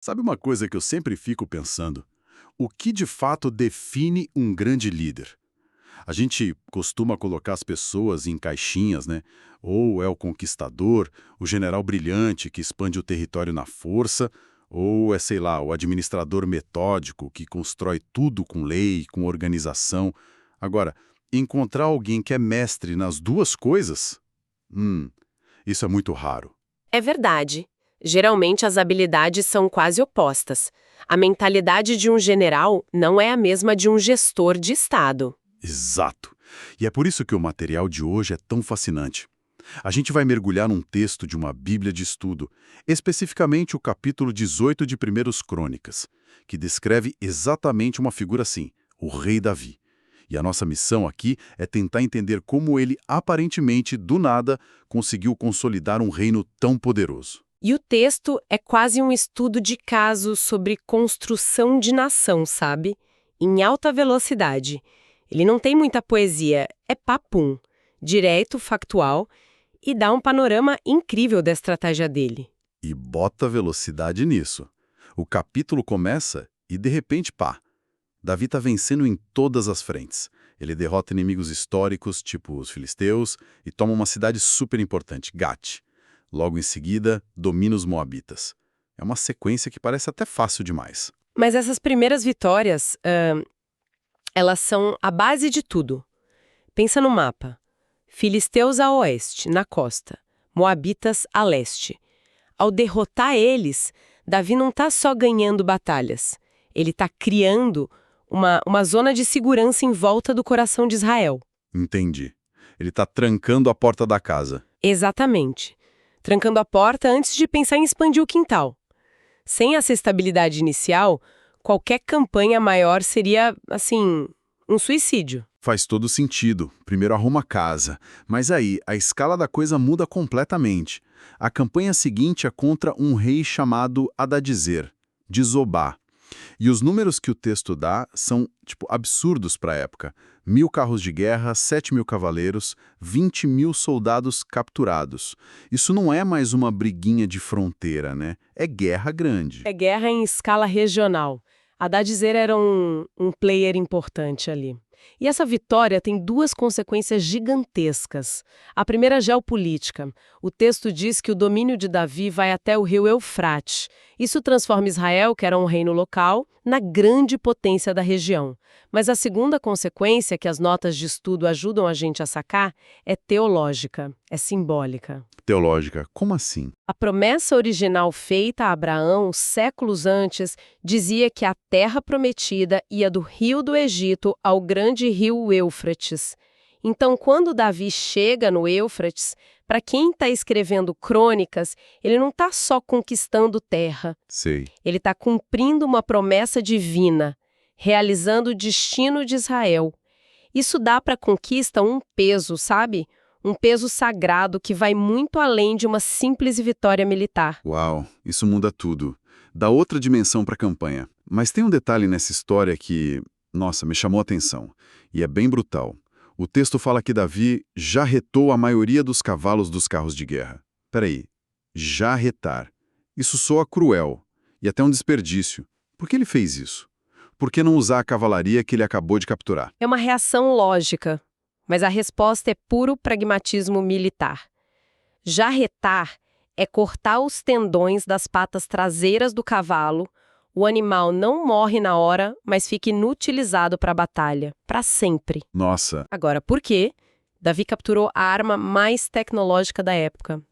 Sabe uma coisa que eu sempre fico pensando? O que de fato define um grande líder? A gente costuma colocar as pessoas em caixinhas, né? Ou é o conquistador, o general brilhante que expande o território na força, ou é, sei lá, o administrador metódico que constrói tudo com lei, com organização. Agora, encontrar alguém que é mestre nas duas coisas? Isso é muito raro. É verdade. Geralmente as habilidades são quase opostas. A mentalidade de um general não é a mesma de um gestor de Estado. Exato. E é por isso que o material de hoje é tão fascinante. A gente vai mergulhar num texto de uma Bíblia de estudo, especificamente o capítulo 18 de Primeiros Crônicas, que descreve exatamente uma figura assim, o rei Davi. E a nossa missão aqui é tentar entender como ele, aparentemente, do nada, conseguiu consolidar um reino tão poderoso. E o texto é quase um estudo de caso sobre construção de nação, sabe? Em alta velocidade. Ele não tem muita poesia, é papum, direto, factual, e dá um panorama incrível da estratégia dele. E bota velocidade nisso. O capítulo começa e, de repente, pá, Davi está vencendo em todas as frentes. Ele derrota inimigos históricos, tipo os filisteus, e toma uma cidade super importante, Gate. Logo em seguida, domina os moabitas. É uma sequência que parece até fácil demais. Mas essas primeiras vitórias, elas são a base de tudo. Pensa no mapa. Filisteus a oeste, na costa. Moabitas a leste. Ao derrotar eles, Davi não está só ganhando batalhas. Ele está criando uma zona de segurança em volta do coração de Israel. Entendi. Ele está trancando a porta da casa. Exatamente. Trancando a porta antes de pensar em expandir o quintal. Sem essa estabilidade inicial, qualquer campanha maior seria, assim, um suicídio. Faz todo sentido. Primeiro arruma a casa. Mas aí, a escala da coisa muda completamente. A campanha seguinte é contra um rei chamado Hadadezer, de Zobá. E os números que o texto dá são, absurdos para a época. 1.000 carros de guerra, 7.000 cavaleiros, 20.000 soldados capturados. Isso não é mais uma briguinha de fronteira, né? É guerra grande. É guerra em escala regional. Hadadezer era um player importante ali. E essa vitória tem duas consequências gigantescas. A primeira é geopolítica. O texto diz que o domínio de Davi vai até o rio Eufrates. Isso transforma Israel, que era um reino local, na grande potência da região. Mas a segunda consequência, que as notas de estudo ajudam a gente a sacar, é teológica, é simbólica. Teológica, como assim? A promessa original feita a Abraão séculos antes dizia que a terra prometida ia do rio do Egito ao grande rio Eufrates. Então, quando Davi chega no Eufrates, para quem está escrevendo crônicas, ele não está só conquistando terra. Sei. Ele está cumprindo uma promessa divina, realizando o destino de Israel. Isso dá para a conquista um peso, sabe? Um peso sagrado que vai muito além de uma simples vitória militar. Uau, isso muda tudo. Dá outra dimensão para a campanha. Mas tem um detalhe nessa história que, nossa, me chamou a atenção. E é bem brutal. O texto fala que Davi já retou a maioria dos cavalos dos carros de guerra. Peraí, já retar. Isso soa cruel e até um desperdício. Por que ele fez isso? Por que não usar a cavalaria que ele acabou de capturar? É uma reação lógica, mas a resposta é puro pragmatismo militar. Jarretar é cortar os tendões das patas traseiras do cavalo. O animal não morre na hora, mas fica inutilizado para a batalha, para sempre. Nossa, Agora, por quê? Davi capturou a arma mais tecnológica da época.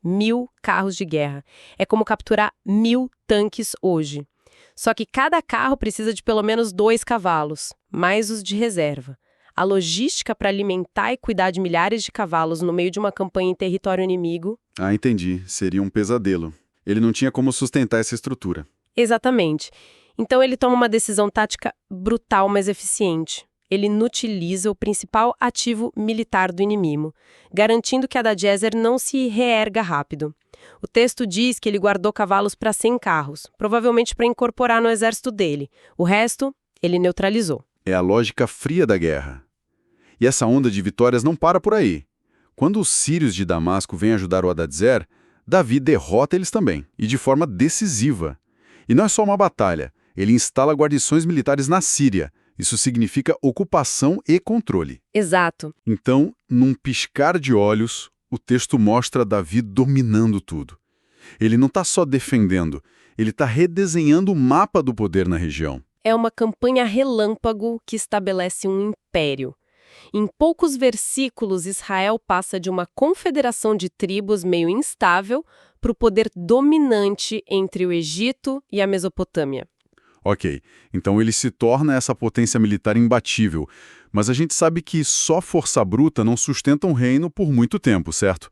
1.000 carros de guerra. É como capturar 1.000 tanques hoje. Só que cada carro precisa de pelo menos 2 cavalos, mais os de reserva. A logística para alimentar e cuidar de milhares de cavalos no meio de uma campanha em território inimigo... entendi. Seria um pesadelo. Ele não tinha como sustentar essa estrutura. Exatamente. Então ele toma uma decisão tática brutal, mas eficiente. Ele inutiliza o principal ativo militar do inimigo, garantindo que Hadadezer não se reerga rápido. O texto diz que ele guardou cavalos para 100 carros, provavelmente para incorporar no exército dele. O resto, ele neutralizou. É a lógica fria da guerra. E essa onda de vitórias não para por aí. Quando os sírios de Damasco vêm ajudar o Hadadezer, Davi derrota eles também, e de forma decisiva. E não é só uma batalha. Ele instala guarnições militares na Síria. Isso significa ocupação e controle. Exato. Então, num piscar de olhos, o texto mostra Davi dominando tudo. Ele não está só defendendo, ele está redesenhando o mapa do poder na região. É uma campanha relâmpago que estabelece um império. Em poucos versículos, Israel passa de uma confederação de tribos meio instável para o poder dominante entre o Egito e a Mesopotâmia. Ok, então ele se torna essa potência militar imbatível, mas a gente sabe que só força bruta não sustenta um reino por muito tempo, certo?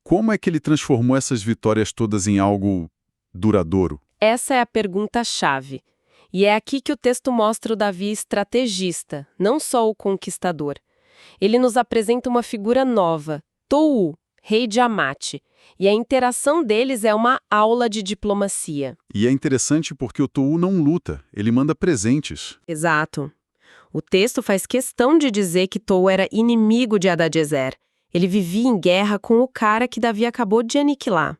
Como é que ele transformou essas vitórias todas em algo duradouro? Essa é a pergunta-chave. E é aqui que o texto mostra o Davi estrategista, não só o conquistador. Ele nos apresenta uma figura nova, Tou, rei de Amate, e a interação deles é uma aula de diplomacia. E é interessante porque o Tou não luta, ele manda presentes. Exato. O texto faz questão de dizer que Tou era inimigo de Hadadezer. Ele vivia em guerra com o cara que Davi acabou de aniquilar.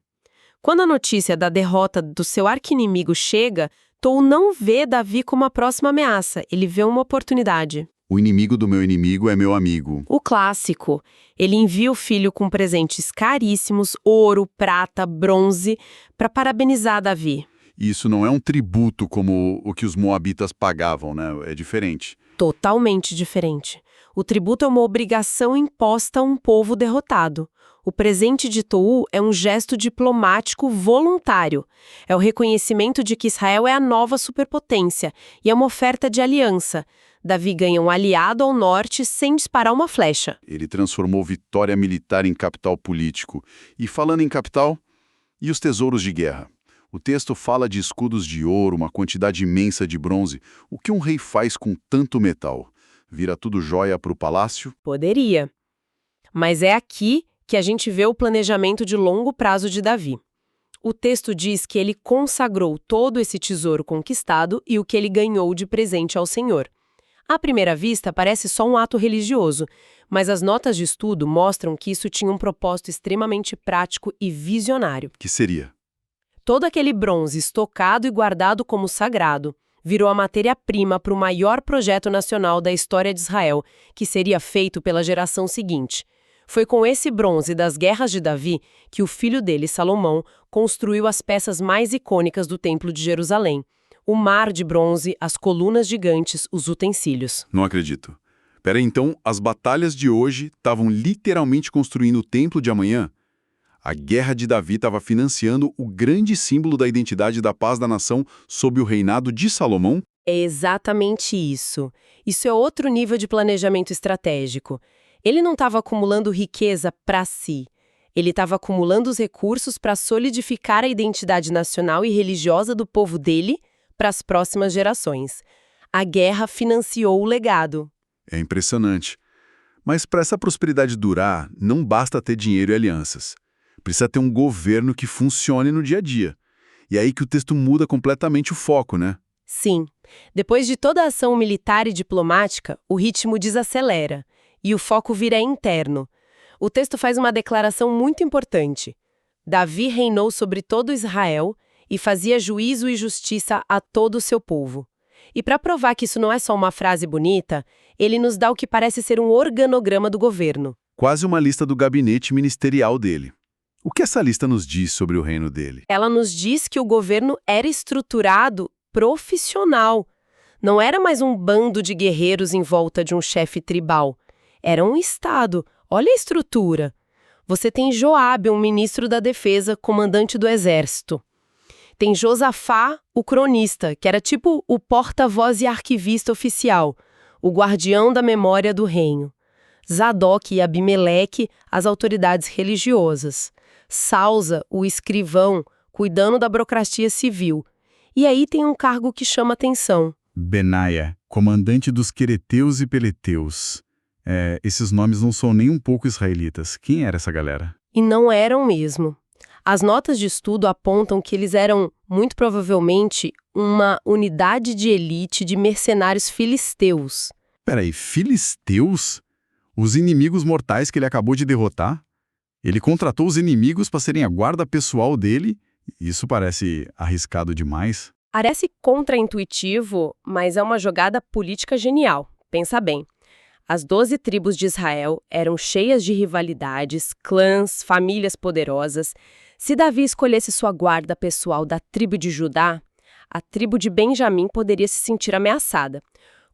Quando a notícia da derrota do seu arqui-inimigo chega, Tou não vê Davi como a próxima ameaça, ele vê uma oportunidade. O inimigo do meu inimigo é meu amigo. O clássico. Ele envia o filho com presentes caríssimos, ouro, prata, bronze, para parabenizar Davi. Isso não é um tributo como o que os moabitas pagavam, né? É diferente. Totalmente diferente. O tributo é uma obrigação imposta a um povo derrotado. O presente de Tou é um gesto diplomático voluntário. É o reconhecimento de que Israel é a nova superpotência e é uma oferta de aliança. Davi ganha um aliado ao norte sem disparar uma flecha. Ele transformou vitória militar em capital político. E falando em capital, e os tesouros de guerra? O texto fala de escudos de ouro, uma quantidade imensa de bronze. O que um rei faz com tanto metal? Vira tudo joia para o palácio? Poderia. Mas é aqui que a gente vê o planejamento de longo prazo de Davi. O texto diz que ele consagrou todo esse tesouro conquistado e o que ele ganhou de presente ao Senhor. À primeira vista, parece só um ato religioso, mas as notas de estudo mostram que isso tinha um propósito extremamente prático e visionário. Que seria? Todo aquele bronze estocado e guardado como sagrado virou a matéria-prima para o maior projeto nacional da história de Israel, que seria feito pela geração seguinte. Foi com esse bronze das guerras de Davi que o filho dele, Salomão, construiu as peças mais icônicas do Templo de Jerusalém. O mar de bronze, as colunas gigantes, os utensílios. Não acredito. Pera aí, então, as batalhas de hoje estavam literalmente construindo o templo de amanhã? A guerra de Davi estava financiando o grande símbolo da identidade e da paz da nação sob o reinado de Salomão? É exatamente isso. Isso é outro nível de planejamento estratégico. Ele não estava acumulando riqueza para si. Ele estava acumulando os recursos para solidificar a identidade nacional e religiosa do povo dele para as próximas gerações. A guerra financiou o legado. É impressionante. Mas para essa prosperidade durar, não basta ter dinheiro e alianças. Precisa ter um governo que funcione no dia a dia. E é aí que o texto muda completamente o foco, né? Sim. Depois de toda a ação militar e diplomática, o ritmo desacelera e o foco vira interno. O texto faz uma declaração muito importante. Davi reinou sobre todo Israel e fazia juízo e justiça a todo o seu povo. E para provar que isso não é só uma frase bonita, ele nos dá o que parece ser um organograma do governo. Quase uma lista do gabinete ministerial dele. O que essa lista nos diz sobre o reino dele? Ela nos diz que o governo era estruturado profissional. Não era mais um bando de guerreiros em volta de um chefe tribal. Era um Estado. Olha a estrutura. Você tem Joabe, um ministro da defesa, comandante do exército. Tem Josafá, o cronista, que era tipo o porta-voz e arquivista oficial, o guardião da memória do reino. Zadok e Abimeleque, as autoridades religiosas. Salza, o escrivão, cuidando da burocracia civil. E aí tem um cargo que chama atenção. Benaia, comandante dos quereteus e peleteus. Esses nomes não são nem um pouco israelitas. Quem era essa galera? E não eram mesmo. As notas de estudo apontam que eles eram, muito provavelmente, uma unidade de elite de mercenários filisteus. Peraí, filisteus? Os inimigos mortais que ele acabou de derrotar? Ele contratou os inimigos para serem a guarda pessoal dele? Isso parece arriscado demais. Parece contraintuitivo, mas é uma jogada política genial. Pensa bem. As 12 tribos de Israel eram cheias de rivalidades, clãs, famílias poderosas. Se Davi escolhesse sua guarda pessoal da tribo de Judá, a tribo de Benjamim poderia se sentir ameaçada.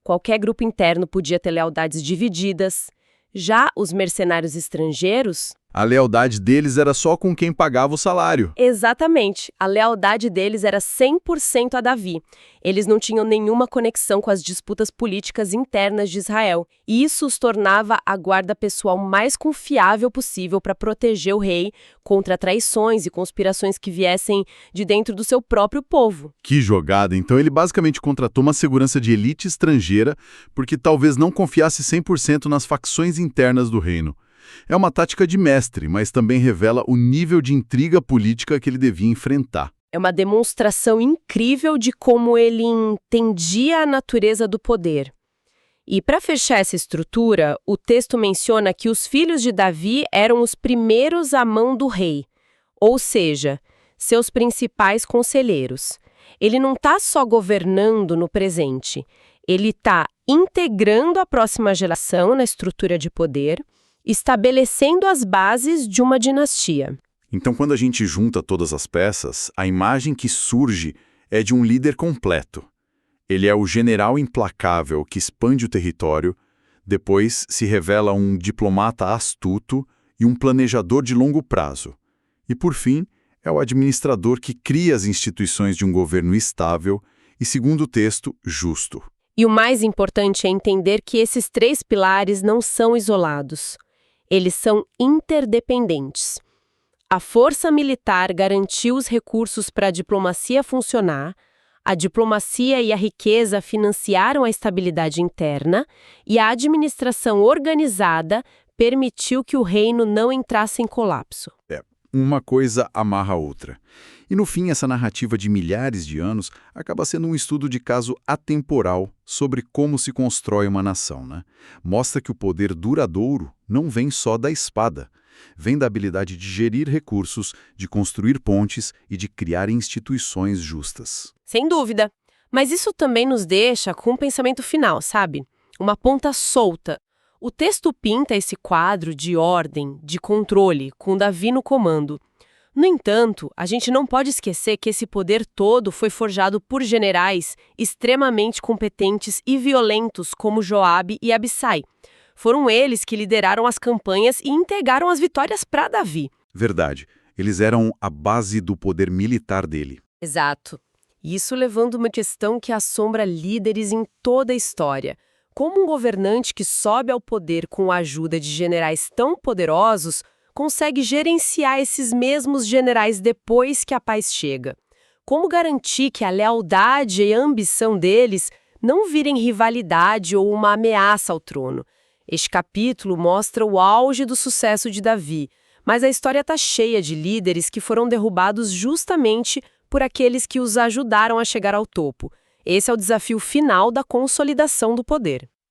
Qualquer grupo interno podia ter lealdades divididas. Já os mercenários estrangeiros... A lealdade deles era só com quem pagava o salário. Exatamente. A lealdade deles era 100% a Davi. Eles não tinham nenhuma conexão com as disputas políticas internas de Israel. E isso os tornava a guarda pessoal mais confiável possível para proteger o rei contra traições e conspirações que viessem de dentro do seu próprio povo. Que jogada! Então ele basicamente contratou uma segurança de elite estrangeira porque talvez não confiasse 100% nas facções internas do reino. É uma tática de mestre, mas também revela o nível de intriga política que ele devia enfrentar. É uma demonstração incrível de como ele entendia a natureza do poder. E para fechar essa estrutura, o texto menciona que os filhos de Davi eram os primeiros à mão do rei, ou seja, seus principais conselheiros. Ele não está só governando no presente, ele está integrando a próxima geração na estrutura de poder, estabelecendo as bases de uma dinastia. Então, quando a gente junta todas as peças, a imagem que surge é de um líder completo. Ele é o general implacável que expande o território, depois se revela um diplomata astuto e um planejador de longo prazo. E, por fim, é o administrador que cria as instituições de um governo estável e, segundo o texto, justo. E o mais importante é entender que esses 3 pilares não são isolados. Eles são interdependentes. A força militar garantiu os recursos para a diplomacia funcionar, a diplomacia e a riqueza financiaram a estabilidade interna e a administração organizada permitiu que o reino não entrasse em colapso. Uma coisa amarra a outra. E no fim, essa narrativa de milhares de anos acaba sendo um estudo de caso atemporal sobre como se constrói uma nação, né? Mostra que o poder duradouro não vem só da espada. Vem da habilidade de gerir recursos, de construir pontes e de criar instituições justas. Sem dúvida. Mas isso também nos deixa com um pensamento final, sabe? Uma ponta solta. O texto pinta esse quadro de ordem, de controle, com Davi no comando. No entanto, a gente não pode esquecer que esse poder todo foi forjado por generais extremamente competentes e violentos como Joabe e Abissai. Foram eles que lideraram as campanhas e entregaram as vitórias para Davi. Verdade. Eles eram a base do poder militar dele. Exato. Isso levando uma questão que assombra líderes em toda a história. Como um governante que sobe ao poder com a ajuda de generais tão poderosos consegue gerenciar esses mesmos generais depois que a paz chega? Como garantir que a lealdade e a ambição deles não virem rivalidade ou uma ameaça ao trono? Este capítulo mostra o auge do sucesso de Davi, mas a história está cheia de líderes que foram derrubados justamente por aqueles que os ajudaram a chegar ao topo. Esse é o desafio final da consolidação do poder.